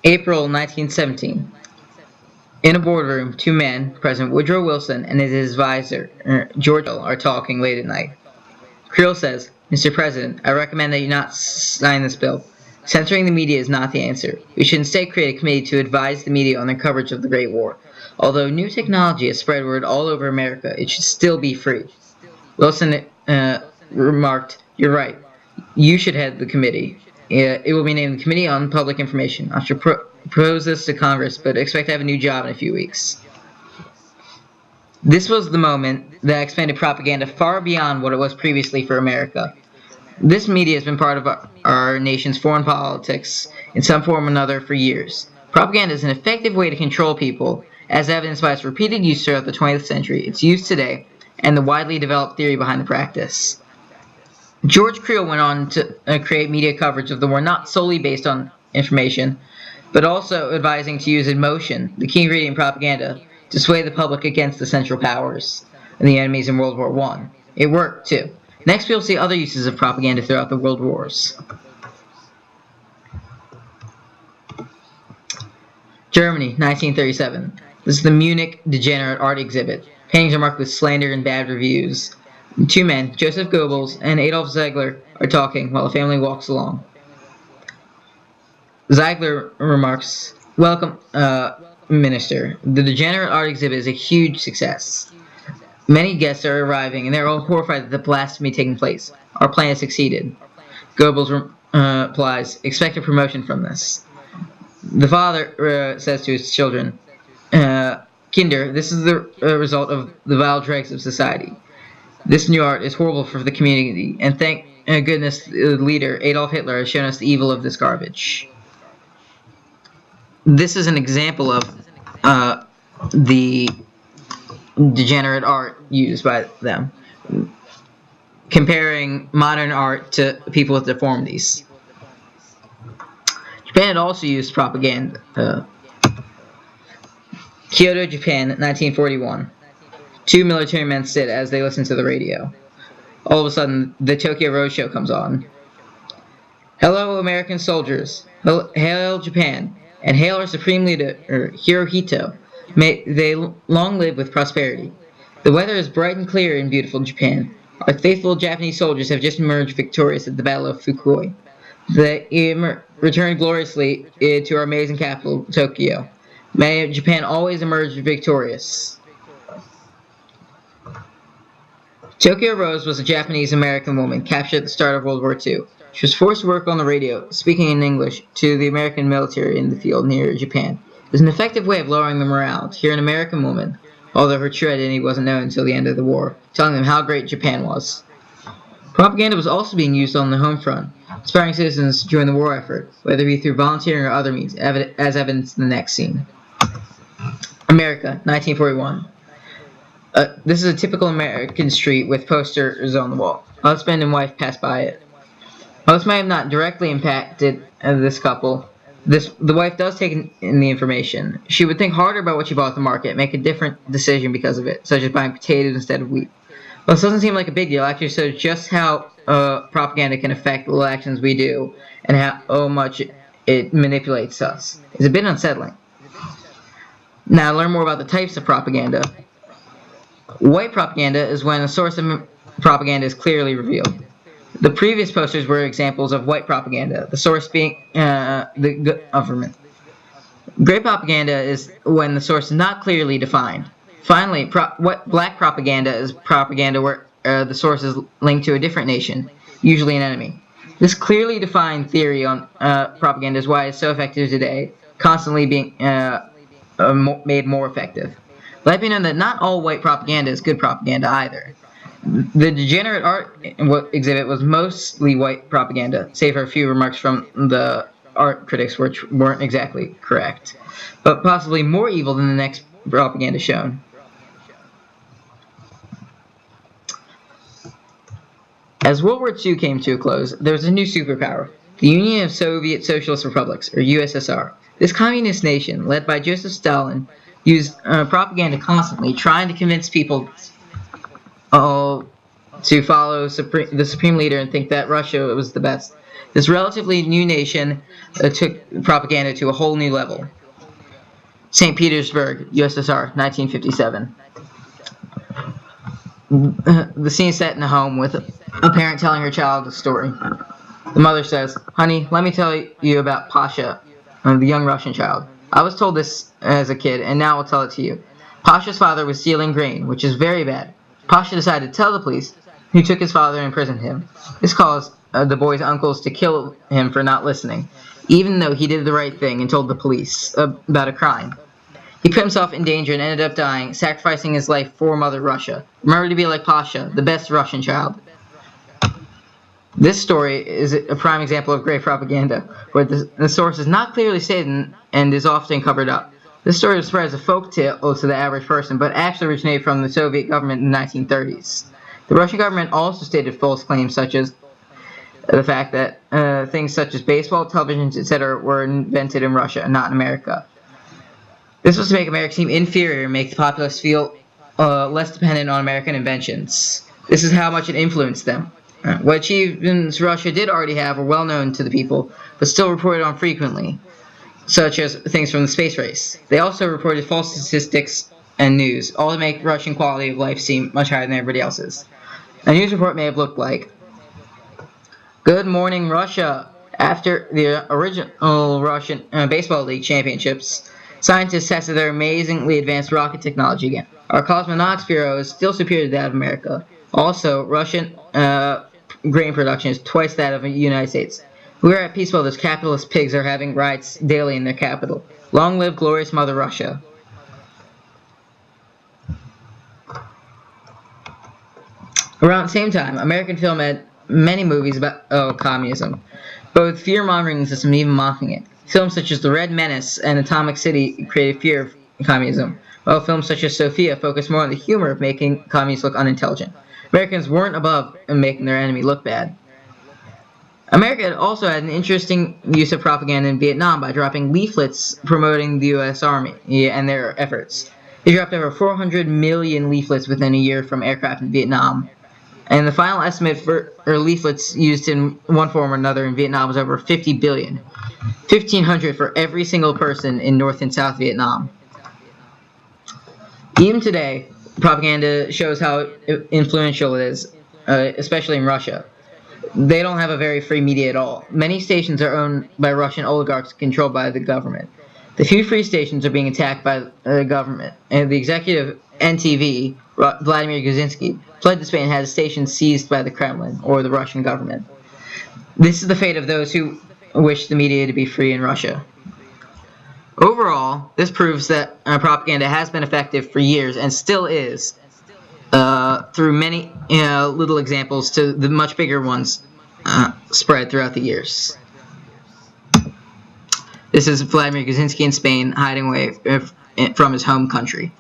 April 1917. In a boardroom, two men, President Woodrow Wilson and his advisor, George Creel, are talking late at night. Creel says, "Mr. President, I recommend that you not sign this bill. Censoring the media is not the answer. We should instead create a committee to advise the media on their coverage of the Great War. Although new technology has spread word all over America, it should still be free." Wilson remarked, "You're right. You should head the committee. It will be named the Committee on Public Information. I should propose this to Congress, but expect to have a new job in a few weeks." This was the moment that expanded propaganda far beyond what it was previously for America. This media has been part of our nation's foreign politics in some form or another for years. Propaganda is an effective way to control people, as evidenced by its repeated use throughout the 20th century, its use today, and the widely developed theory behind the practice. George Creel went on to create media coverage of the war not solely based on information, but also advising to use emotion, the key ingredient in propaganda, to sway the public against the Central Powers and the enemies in World War I. It worked, too. Next, we'll see other uses of propaganda throughout the World Wars. Germany, 1937. This is the Munich Degenerate Art Exhibit. Paintings are marked with slander and bad reviews. Two men, Joseph Goebbels and Adolf Ziegler, are talking while a family walks along. Ziegler remarks, "Welcome, Minister. The Degenerate Art Exhibit is a huge success. Many guests are arriving, and they're all horrified at the blasphemy taking place. Our plan has succeeded." Goebbels replies, "Expect a promotion from this." The father says to his children, "Kinder, this is the result of the vile dregs of society. This new art is horrible for the community, and thank goodness the leader, Adolf Hitler, has shown us the evil of this garbage." This is an example of the degenerate art used by them, comparing modern art to people with deformities. Japan had also used propaganda. Kyoto, Japan, 1941. Two military men sit as they listen to the radio. All of a sudden, the Tokyo Roadshow comes on. "Hello, American soldiers. Hail Japan. And hail our supreme leader, Hirohito. May they long live with prosperity. The weather is bright and clear in beautiful Japan. Our faithful Japanese soldiers have just emerged victorious at the Battle of Fukui. They returned gloriously to our amazing capital, Tokyo. May Japan always emerge victorious." Tokyo Rose was a Japanese-American woman captured at the start of World War II. She was forced to work on the radio, speaking in English, to the American military in the field near Japan. It was an effective way of lowering the morale to hear an American woman, although her true identity wasn't known until the end of the war, telling them how great Japan was. Propaganda was also being used on the home front, inspiring citizens to join the war effort, whether it be through volunteering or other means, as evidenced in the next scene. America, 1941. This is a typical American street with posters on the wall. A husband and wife pass by it. While this may have not directly impacted this couple, the wife does take in the information. She would think harder about what she bought at the market, make a different decision because of it, such as buying potatoes instead of wheat. Well, this doesn't seem like a big deal. Actually, shows just how propaganda can affect the little actions we do and how much it manipulates us. It's a bit unsettling. Now, to learn more about the types of propaganda. White propaganda is when a source of propaganda is clearly revealed. The previous posters were examples of white propaganda, the source being the government. Gray propaganda is when the source is not clearly defined. Finally, black propaganda is propaganda where the source is linked to a different nation, usually an enemy. This clearly defined theory on propaganda is why it's so effective today, constantly being made more effective. Let me know that not all white propaganda is good propaganda either. The degenerate art exhibit was mostly white propaganda, save for a few remarks from the art critics which weren't exactly correct, but possibly more evil than the next propaganda shown. As World War II came to a close, there was a new superpower, the Union of Soviet Socialist Republics, or USSR. This communist nation, led by Joseph Stalin, used propaganda constantly, trying to convince people to follow the supreme leader and think that Russia was the best. This relatively new nation took propaganda to a whole new level. St. Petersburg, USSR, 1957. The scene set in a home with a parent telling her child a story. The mother says, "Honey, let me tell you about Pasha, the young Russian child. I was told this as a kid, and now I'll tell it to you. Pasha's father was stealing grain, which is very bad. Pasha decided to tell the police, who took his father and imprisoned him. This caused the boy's uncles to kill him for not listening, even though he did the right thing and told the police about a crime. He put himself in danger and ended up dying, sacrificing his life for Mother Russia. Remember to be like Pasha, the best Russian child." This story is a prime example of great propaganda, where the source is not clearly stated and is often covered up. This story was spread as a folk tale to the average person, but actually originated from the Soviet government in the 1930s. The Russian government also stated false claims, such as the fact that things such as baseball, televisions, etc. were invented in Russia and not in America. This was to make America seem inferior and make the populace feel less dependent on American inventions. This is how much it influenced them. What achievements Russia did already have were well known to the people, but still reported on frequently, such as things from the space race. They also reported false statistics and news, all to make Russian quality of life seem much higher than everybody else's. A news report may have looked like, "Good morning, Russia. After the original Russian Baseball League championships, scientists tested their amazingly advanced rocket technology again. Our cosmonautics bureau is still superior to that of America. Also, Russian grain production is twice that of the United States. We are at peace while those capitalist pigs are having riots daily in their capital. Long live glorious Mother Russia." Around the same time, American film had many movies about communism, both fear-mongering the system and even mocking it. Films such as The Red Menace and Atomic City created fear of communism, while films such as Sophia focused more on the humor of making communists look unintelligent. Americans weren't above making their enemy look bad. America also had an interesting use of propaganda in Vietnam by dropping leaflets promoting the U.S. Army and their efforts. They dropped over 400 million leaflets within a year from aircraft in Vietnam. And the final estimate for leaflets used in one form or another in Vietnam was over 50 billion. 1,500 for every single person in North and South Vietnam. Even today, propaganda shows how influential it is, especially in Russia. They don't have a very free media at all. Many stations are owned by Russian oligarchs controlled by the government. The few free stations are being attacked by the government, and the executive NTV, Vladimir Guzinski, fled to Spain and had his station seized by the Kremlin, or the Russian government. This is the fate of those who wish the media to be free in Russia. Overall, this proves that propaganda has been effective for years and still is, through many little examples to the much bigger ones spread throughout the years. This is Vladimir Guzinski in Spain, hiding away from his home country.